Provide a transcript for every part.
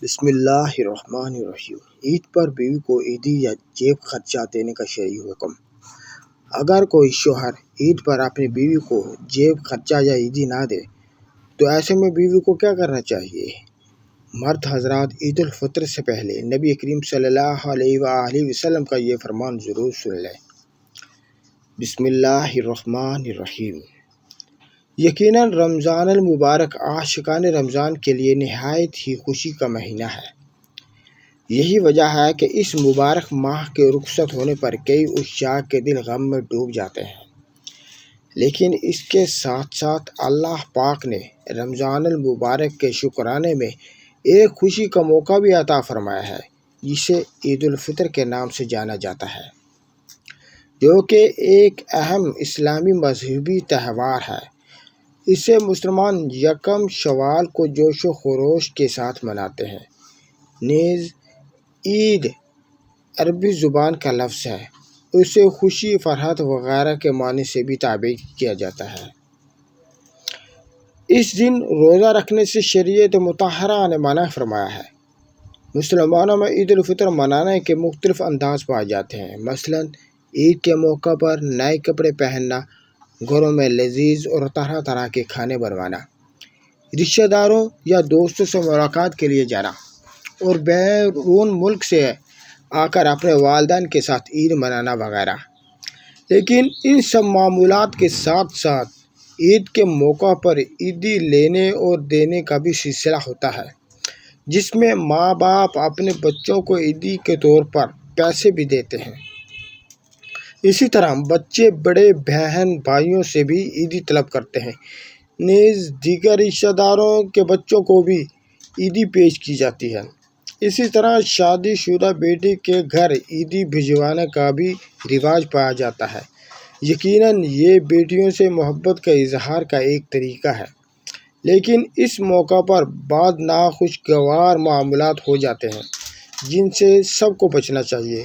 بسم اللہ الرحمن الرحیم۔ عید پر بیوی کو عیدی یا جیب خرچہ دینے کا شرعی حکم۔ اگر کوئی شوہر عید پر اپنی بیوی کو جیب خرچہ یا عیدی نہ دے تو ایسے میں بیوی کو کیا کرنا چاہیے؟ مرد حضرات، عید الفطر سے پہلے نبی کریم صلی اللہ علیہ وآلہ وسلم کا یہ فرمان ضرور سن لیں۔ بسم اللہ الرحمن الرحیم۔ یقیناً رمضان المبارک عاشقان رمضان کے لیے نہایت ہی خوشی کا مہینہ ہے۔ یہی وجہ ہے کہ اس مبارک ماہ کے رخصت ہونے پر کئی عشاق کے دل غم میں ڈوب جاتے ہیں، لیکن اس کے ساتھ ساتھ اللہ پاک نے رمضان المبارک کے شکرانے میں ایک خوشی کا موقع بھی عطا فرمایا ہے، جسے عید الفطر کے نام سے جانا جاتا ہے، جو کہ ایک اہم اسلامی مذہبی تہوار ہے۔ اسے مسلمان یکم شوال کو جوش و خروش کے ساتھ مناتے ہیں۔ نیز عید عربی زبان کا لفظ ہے، اسے خوشی، فرحت وغیرہ کے معنی سے بھی تعبیر کیا جاتا ہے۔ اس دن روزہ رکھنے سے شریعت مطہرہ نے منع فرمایا ہے۔ مسلمانوں میں عید الفطر منانے کے مختلف انداز پائے جاتے ہیں، مثلاً عید کے موقع پر نئے کپڑے پہننا، گھروں میں لذیذ اور طرح طرح کے کھانے بنوانا، رشتہ داروں یا دوستوں سے ملاقات کے لیے جانا، اور بیرون ملک سے آ کر اپنے والدین کے ساتھ عید منانا وغیرہ۔ لیکن ان سب معمولات کے ساتھ ساتھ عید کے موقع پر عیدی لینے اور دینے کا بھی سلسلہ ہوتا ہے، جس میں ماں باپ اپنے بچوں کو عیدی کے طور پر پیسے بھی دیتے ہیں۔ اسی طرح بچے بڑے بہن بھائیوں سے بھی عیدی طلب کرتے ہیں، نیز دیگر رشتہ داروں کے بچوں کو بھی عیدی پیش کی جاتی ہے۔ اسی طرح شادی شدہ بیٹی کے گھر عیدی بھجوانے کا بھی رواج پایا جاتا ہے۔ یقیناً یہ بیٹیوں سے محبت کا اظہار کا ایک طریقہ ہے، لیکن اس موقع پر بعض ناخوشگوار معاملات ہو جاتے ہیں جن سے سب کو بچنا چاہیے،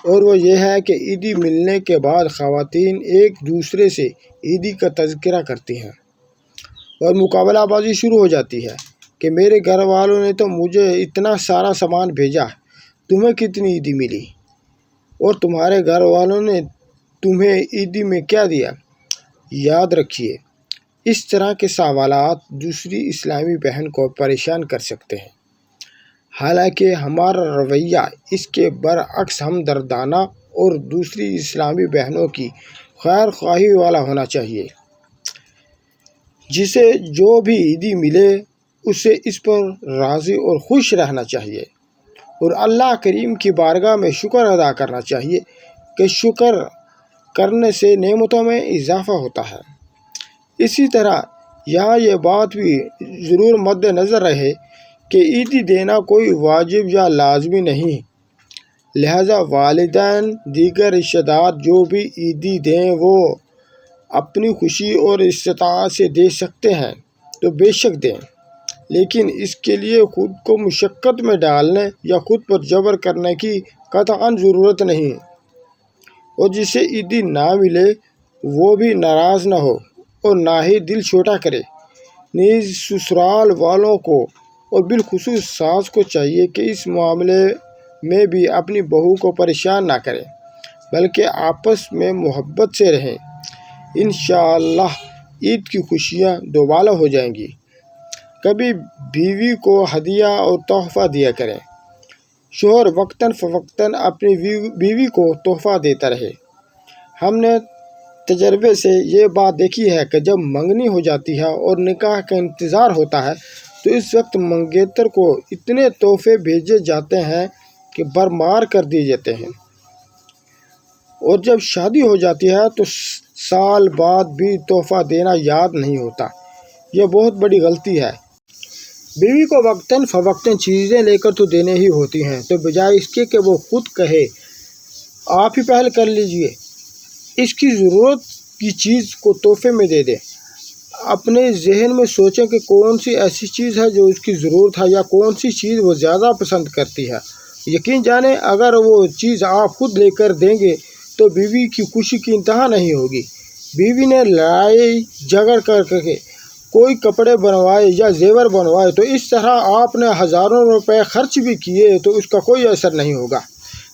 اور وہ یہ ہے کہ عیدی ملنے کے بعد خواتین ایک دوسرے سے عیدی کا تذکرہ کرتی ہیں اور مقابلہ بازی شروع ہو جاتی ہے کہ میرے گھر والوں نے تو مجھے اتنا سارا سامان بھیجا، تمہیں کتنی عیدی ملی، اور تمہارے گھر والوں نے تمہیں عیدی میں کیا دیا۔ یاد رکھیے، اس طرح کے سوالات دوسری اسلامی بہن کو پریشان کر سکتے ہیں، حالانکہ ہمارا رویہ اس کے برعکس ہمدردانہ اور دوسری اسلامی بہنوں کی خیر خواہی والا ہونا چاہیے۔ جسے جو بھی عیدی ملے اسے اس پر راضی اور خوش رہنا چاہیے، اور اللہ کریم کی بارگاہ میں شکر ادا کرنا چاہیے کہ شکر کرنے سے نعمتوں میں اضافہ ہوتا ہے۔ اسی طرح یہاں یہ بات بھی ضرور مد نظر رہے کہ عیدی دینا کوئی واجب یا لازمی نہیں، لہذا والدین دیگر رشتہ دار جو بھی عیدی دیں وہ اپنی خوشی اور استطاعت سے دے سکتے ہیں تو بے شک دیں، لیکن اس کے لیے خود کو مشقت میں ڈالنے یا خود پر جبر کرنے کی قطعاً ضرورت نہیں، اور جسے عیدی نہ ملے وہ بھی ناراض نہ ہو اور نہ ہی دل چھوٹا کرے۔ نیز سسرال والوں کو اور بالخصوص ساس کو چاہیے کہ اس معاملے میں بھی اپنی بہو کو پریشان نہ کریں، بلکہ آپس میں محبت سے رہیں۔ انشاءاللہ عید کی خوشیاں دوبالا ہو جائیں گی۔ کبھی بیوی کو ہدیہ اور تحفہ دیا کریں۔ شوہر وقتاً فوقتاً اپنی بیوی کو تحفہ دیتا رہے۔ ہم نے تجربے سے یہ بات دیکھی ہے کہ جب منگنی ہو جاتی ہے اور نکاح کا انتظار ہوتا ہے تو اس وقت منگیتر کو اتنے تحفے بھیجے جاتے ہیں کہ برمار کر دیے جاتے ہیں، اور جب شادی ہو جاتی ہے تو سال بعد بھی تحفہ دینا یاد نہیں ہوتا۔ یہ بہت بڑی غلطی ہے۔ بیوی کو وقتاً فوقتاً چیزیں لے کر تو دینے ہی ہوتی ہیں، تو بجائے اس کے کہ وہ خود کہے آپ ہی پہل کر لیجئے، اس کی ضرورت کی چیز کو تحفے میں دے دیں۔ اپنے ذہن میں سوچیں کہ کون سی ایسی چیز ہے جو اس کی ضرورت ہے، یا کون سی چیز وہ زیادہ پسند کرتی ہے۔ یقین جانیں اگر وہ چیز آپ خود لے کر دیں گے تو بیوی کی خوشی کی انتہا نہیں ہوگی۔ بیوی نے لڑائی جھگڑ کر کے کوئی کپڑے بنوائے یا زیور بنوائے تو اس طرح آپ نے ہزاروں روپے خرچ بھی کیے تو اس کا کوئی اثر نہیں ہوگا۔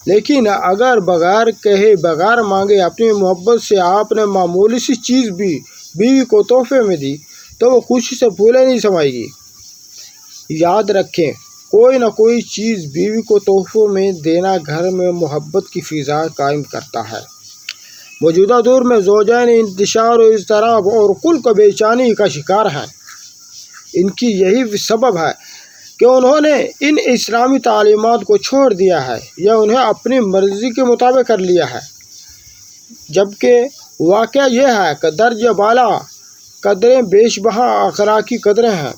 لیکن اگر بغیر کہے بغیر مانگے اپنی محبت سے آپ نے معمولی سی چیز بھی بیوی کو تحفے میں دی تو وہ خوشی سے پھولے نہیں سمائے گی۔ یاد رکھیں، کوئی نہ کوئی چیز بیوی کو تحفوں میں دینا گھر میں محبت کی فضا قائم کرتا ہے۔ موجودہ دور میں زوجین انتشار و اضطراب اور قلق و بے چینی کا شکار ہیں۔ ان کی یہی سبب ہے کہ انہوں نے ان اسلامی تعلیمات کو چھوڑ دیا ہے یا انہیں اپنی مرضی کے مطابق کر لیا ہے، جبکہ واقعہ یہ ہے کہ درجہ بالا قدریں بیش بہا اخلاقی قدریں ہیں۔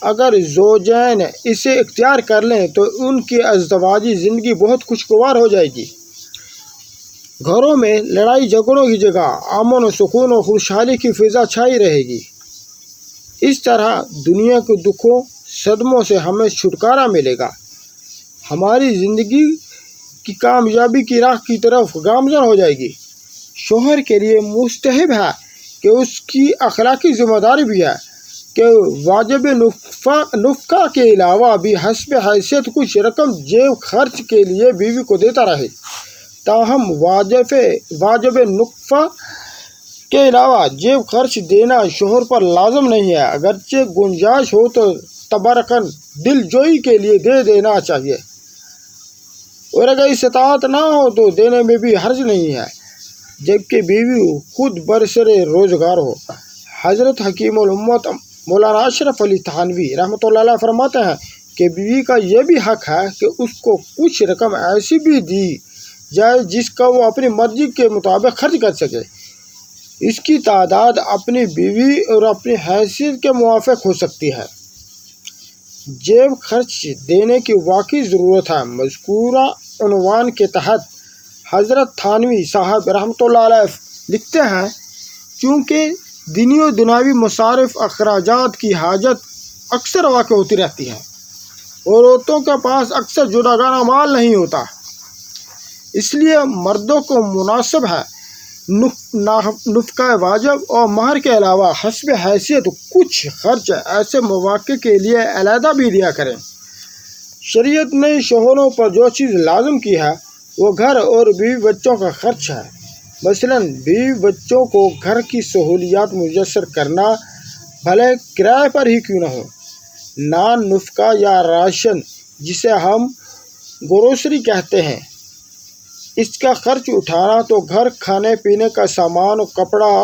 اگر زوجین اسے اختیار کر لیں تو ان کی ازدواجی زندگی بہت خوشگوار ہو جائے گی۔ گھروں میں لڑائی جھگڑوں کی جگہ امن و سکون و خوشحالی کی فضا چھائی رہے گی۔ اس طرح دنیا کے دکھوں صدموں سے ہمیں چھٹکارا ملے گا، ہماری زندگی کی کامیابی کی راہ کی طرف گامزن ہو جائے گی۔ شوہر کے لیے مستحب ہے کہ اس کی اخلاقی ذمہ داری بھی ہے کہ واجب نفقہ کے علاوہ بھی حسب حیثیت کچھ رقم جیب خرچ کے لیے بیوی کو دیتا رہے۔ تاہم واجب نفقہ کے علاوہ جیب خرچ دینا شوہر پر لازم نہیں ہے، اگرچہ گنجائش ہو تو تبرکن دل جوئی کے لیے دے دینا چاہیے، اور اگر استطاعت نہ ہو تو دینے میں بھی حرج نہیں ہے، جبکہ بیوی خود برسر روزگار ہو۔ حضرت حکیم الامت مولانا اشرف علی تھانوی رحمۃ اللہ علیہ فرماتے ہیں کہ بیوی کا یہ بھی حق ہے کہ اس کو کچھ رقم ایسی بھی دی جائے جس کا وہ اپنی مرضی کے مطابق خرچ کر سکے۔ اس کی تعداد اپنی بیوی اور اپنی حیثیت کے موافق ہو سکتی ہے۔ جیب خرچ دینے کی واقعی ضرورت ہے۔ مذکورہ عنوان کے تحت حضرت تھانوی صاحب رحمۃ اللہ علیہ لکھتے ہیں، چونکہ دینی و دنیاوی مصارف اخراجات کی حاجت اکثر واقع ہوتی رہتی ہے اور عورتوں کے پاس اکثر جداگانہ مال نہیں ہوتا، اس لیے مردوں کو مناسب ہے نفقہ واجب اور مہر کے علاوہ حسب حیثیت کچھ خرچ ایسے مواقع کے لیے علیحدہ بھی دیا کریں۔ شریعت نے شوہروں پر جو چیز لازم کی ہے وہ گھر اور بیوی بچوں کا خرچ ہے۔ مثلاً بیوی بچوں کو گھر کی سہولیات میسر کرنا، بھلے کرائے پر ہی کیوں نہ ہو۔ نان نفقہ یا راشن جسے ہم گروسری کہتے ہیں، اس کا خرچ اٹھانا تو گھر کھانے پینے کا سامان و کپڑا،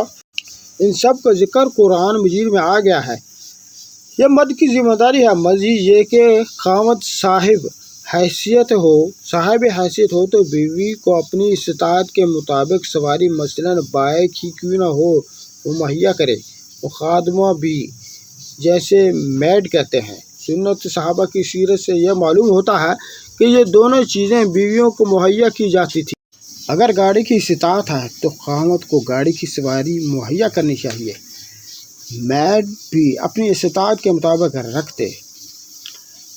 ان سب کا ذکر قرآن مجید میں آ گیا ہے۔ یہ مرد کی ذمہ داری ہے۔ مزید یہ کہ خاوند صاحب حیثیت ہو تو بیوی کو اپنی استطاعت کے مطابق سواری مثلاً بائک ہی کیوں نہ ہو وہ مہیا کرے۔ وہ خادمہ بھی جیسے میڈ کہتے ہیں۔ سنت صحابہ کی سیرت سے یہ معلوم ہوتا ہے کہ یہ دونوں چیزیں بیویوں کو مہیا کی جاتی تھی۔ اگر گاڑی کی استطاعت ہے تو خاوند کو گاڑی کی سواری مہیا کرنی چاہیے۔ میڈ بھی اپنی استطاعت کے مطابق رکھتے،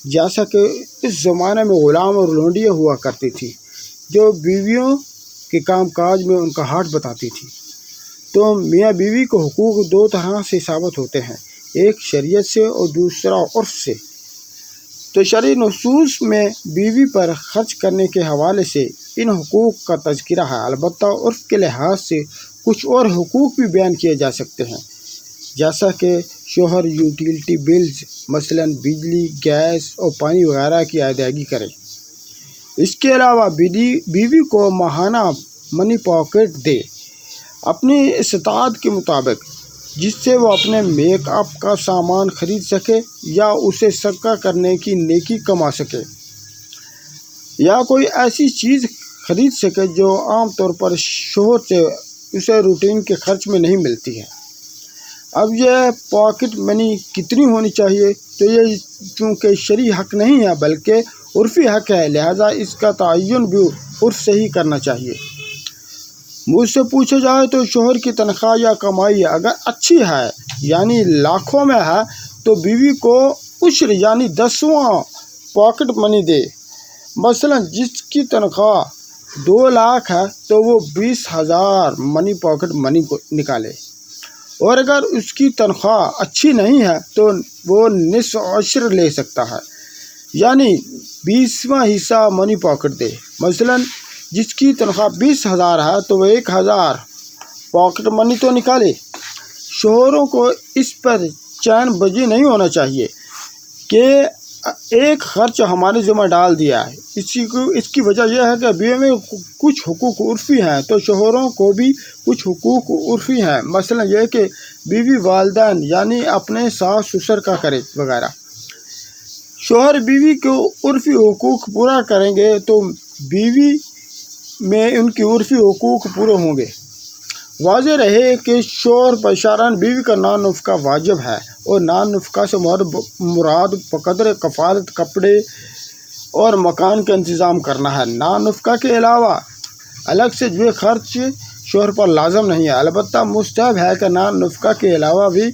جیسا کہ اس زمانے میں غلام اور لونڈیاں ہوا کرتی تھی جو بیویوں کے کام کاج میں ان کا ہاتھ بتاتی تھی۔ تو میاں بیوی کو حقوق دو طرح سے ثابت ہوتے ہیں، ایک شریعت سے اور دوسرا عرف سے۔ تو شرعی نصوص میں بیوی پر خرچ کرنے کے حوالے سے ان حقوق کا تذکرہ ہے، البتہ عرف کے لحاظ سے کچھ اور حقوق بھی بیان کیے جا سکتے ہیں، جیسا کہ شوہر یوٹیلیٹی بلز مثلاً بجلی، گیس اور پانی وغیرہ کی ادائیگی کرے۔ اس کے علاوہ بیوی کو ماہانہ منی پاکٹ دے اپنی استطاعت کے مطابق، جس سے وہ اپنے میک اپ کا سامان خرید سکے یا اسے صدقہ کرنے کی نیکی کما سکے، یا کوئی ایسی چیز خرید سکے جو عام طور پر شوہر سے اسے روٹین کے خرچ میں نہیں ملتی ہے۔ اب یہ پاکٹ منی کتنی ہونی چاہیے تو یہ چونکہ شرعی حق نہیں ہے بلکہ عرفی حق ہے، لہذا اس کا تعین بھی عرف سے ہی کرنا چاہیے۔ مجھ سے پوچھا جائے تو شوہر کی تنخواہ یا کمائی اگر اچھی ہے یعنی لاکھوں میں ہے تو بیوی کو عشر یعنی 10واں پاکٹ منی دے۔ مثلاً جس کی تنخواہ 2 لاکھ ہے تو وہ 20,000 منی پاکٹ منی کو نکالے اور اگر اس کی تنخواہ اچھی نہیں ہے تو وہ نصف عشر لے سکتا ہے، یعنی 20واں حصہ منی پاکٹ دے۔ مثلاً جس کی تنخواہ 20,000 ہے تو وہ 1,000 پاکٹ منی تو نکالے۔ شوہروں کو اس پر چین بازی نہیں ہونا چاہیے کہ ایک خرچ ہمارے ذمہ ڈال دیا ہے۔ اس کی وجہ یہ ہے کہ بیوی میں کچھ حقوق عرفی ہیں تو شوہروں کو بھی کچھ حقوق عرفی ہیں، مثلا یہ کہ بیوی والدین یعنی اپنے ساس سسر کا کرے وغیرہ۔ شوہر بیوی کو عرفی حقوق پورا کریں گے تو بیوی میں ان کی عرفی حقوق پورے ہوں گے۔ واضح رہے کہ شوہر پر شرعاً بیوی کا نان نفقہ واجب ہے، اور نان نفقہ سے مراد بقدر کفالت کپڑے اور مکان کا انتظام کرنا ہے۔ نان نفقہ کے علاوہ الگ سے جو خرچ شوہر پر لازم نہیں ہے، البتہ مستحب ہے کہ نان نفقہ کے علاوہ بھی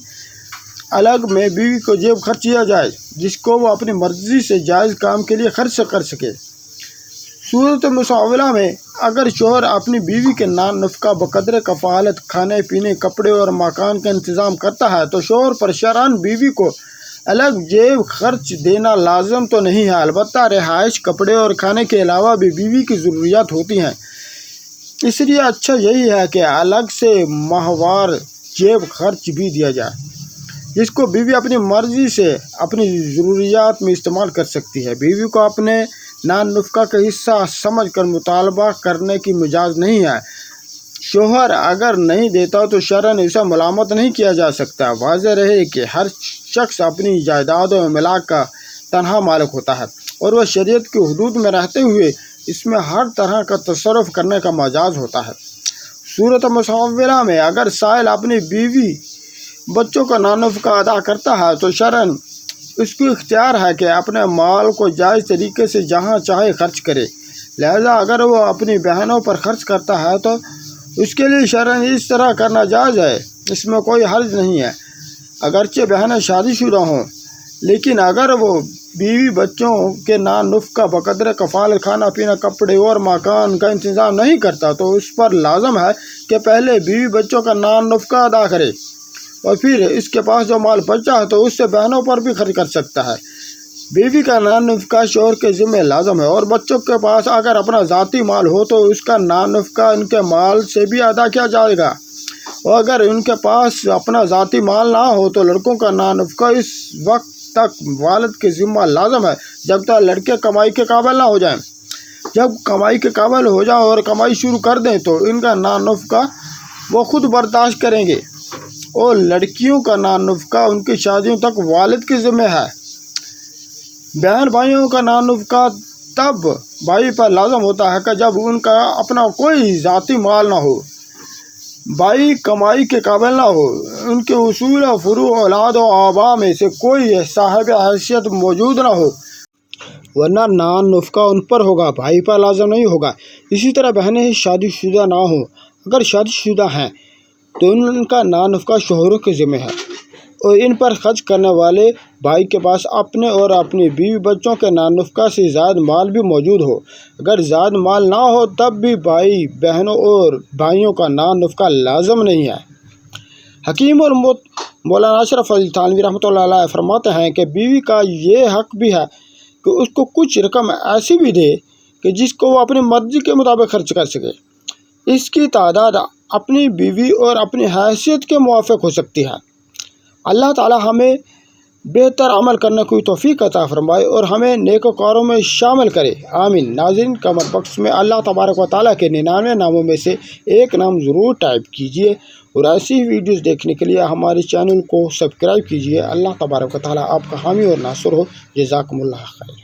الگ میں بیوی کو جیب خرچ کیا جائے جس کو وہ اپنی مرضی سے جائز کام کے لیے خرچ کر سکے۔ صورت مساولہ میں اگر شوہر اپنی بیوی کے نان نفقہ بقدر کفالت کھانے پینے کپڑے اور مکان کا انتظام کرتا ہے تو شوہر پر شرعاً بیوی کو الگ جیب خرچ دینا لازم تو نہیں ہے، البتہ رہائش کپڑے اور کھانے کے علاوہ بھی بیوی کی ضروریات ہوتی ہیں، اس لیے اچھا یہی ہے کہ الگ سے ماہوار جیب خرچ بھی دیا جائے جس کو بیوی اپنی مرضی سے اپنی ضروریات میں استعمال کر سکتی ہے۔ بیوی کو اپنے نان نفقہ کا حصہ سمجھ کر مطالبہ کرنے کی مجاز نہیں ہے۔ شوہر اگر نہیں دیتا تو شرعاً اسے ملامت نہیں کیا جا سکتا۔ واضح رہے کہ ہر شخص اپنی جائیداد و املاک کا تنہا مالک ہوتا ہے، اور وہ شریعت کی حدود میں رہتے ہوئے اس میں ہر طرح کا تصرف کرنے کا مجاز ہوتا ہے۔ صورت مساولہ میں اگر سائل اپنی بیوی بچوں کا نان نفقہ ادا کرتا ہے تو شرعاً اس کو اختیار ہے کہ اپنے مال کو جائز طریقے سے جہاں چاہے خرچ کرے، لہذا اگر وہ اپنی بہنوں پر خرچ کرتا ہے تو اس کے لیے شرعاً اس طرح کرنا جائز ہے، اس میں کوئی حرج نہیں ہے، اگرچہ بہنیں شادی شدہ ہوں، لیکن اگر وہ بیوی بچوں کے نان نفقہ بقدر کفالت کھانا پینا کپڑے اور مکان کا انتظام نہیں کرتا تو اس پر لازم ہے کہ پہلے بیوی بچوں کا نان نفقہ ادا کرے، اور پھر اس کے پاس جو مال بچا ہے تو اس سے بہنوں پر بھی خرچ کر سکتا ہے۔ بیوی کا نان نفقہ شوہر کے ذمہ لازم ہے، اور بچوں کے پاس اگر اپنا ذاتی مال ہو تو اس کا نان نفقہ ان کے مال سے بھی ادا کیا جائے گا، اور اگر ان کے پاس اپنا ذاتی مال نہ ہو تو لڑکوں کا نان نفقہ اس وقت تک والد کے ذمہ لازم ہے جب تک لڑکے کمائی کے قابل نہ ہو جائیں۔ جب کمائی کے قابل ہو جائیں اور کمائی شروع کر دیں تو ان کا نان نفقہ وہ خود برداشت کریں گے، اور لڑکیوں کا نان نفقہ ان کی شادیوں تک والد کے ذمہ ہے۔ بہن بھائیوں کا نان نفقہ تب بھائی پر لازم ہوتا ہے کہ جب ان کا اپنا کوئی ذاتی مال نہ ہو، بھائی کمائی کے قابل نہ ہو، ان کے اصول و فروع اولاد و آباء میں سے کوئی صاحب حیثیت موجود نہ ہو، ورنہ نان نفقہ ان پر ہوگا، بھائی پر لازم نہیں ہوگا۔ اسی طرح بہنیں شادی شدہ نہ ہوں، اگر شادی شدہ ہیں تو ان کا نان نفقہ شوہروں کے ذمہ ہے، اور ان پر خرچ کرنے والے بھائی کے پاس اپنے اور اپنی بیوی بچوں کے نان نفقہ سے زائد مال بھی موجود ہو۔ اگر زائد مال نہ ہو تب بھی بھائی بہنوں اور بھائیوں کا نان نفقہ لازم نہیں ہے۔ حکیم اور مولانا اشرف علی تھانوی رحمۃ اللہ علیہ فرماتے ہیں کہ بیوی کا یہ حق بھی ہے کہ اس کو کچھ رقم ایسی بھی دے کہ جس کو وہ اپنی مرضی کے مطابق خرچ کر سکے۔ اس کی تعداد اپنی بیوی اور اپنی حیثیت کے موافق ہو سکتی ہے۔ اللہ تعالی ہمیں بہتر عمل کرنے کی توفیق عطا فرمائے اور ہمیں نیکوکاروں میں شامل کرے، آمین۔ ناظرین، کمنٹ باکس میں اللہ تبارک و تعالیٰ کے 99 ناموں میں سے ایک نام ضرور ٹائپ کیجیے، اور ایسی ویڈیوز دیکھنے کے لیے ہمارے چینل کو سبسکرائب کیجیے۔ اللہ تبارک و تعالیٰ آپ کا حامی اور ناصر ہو۔ جزاکم اللہ خیر۔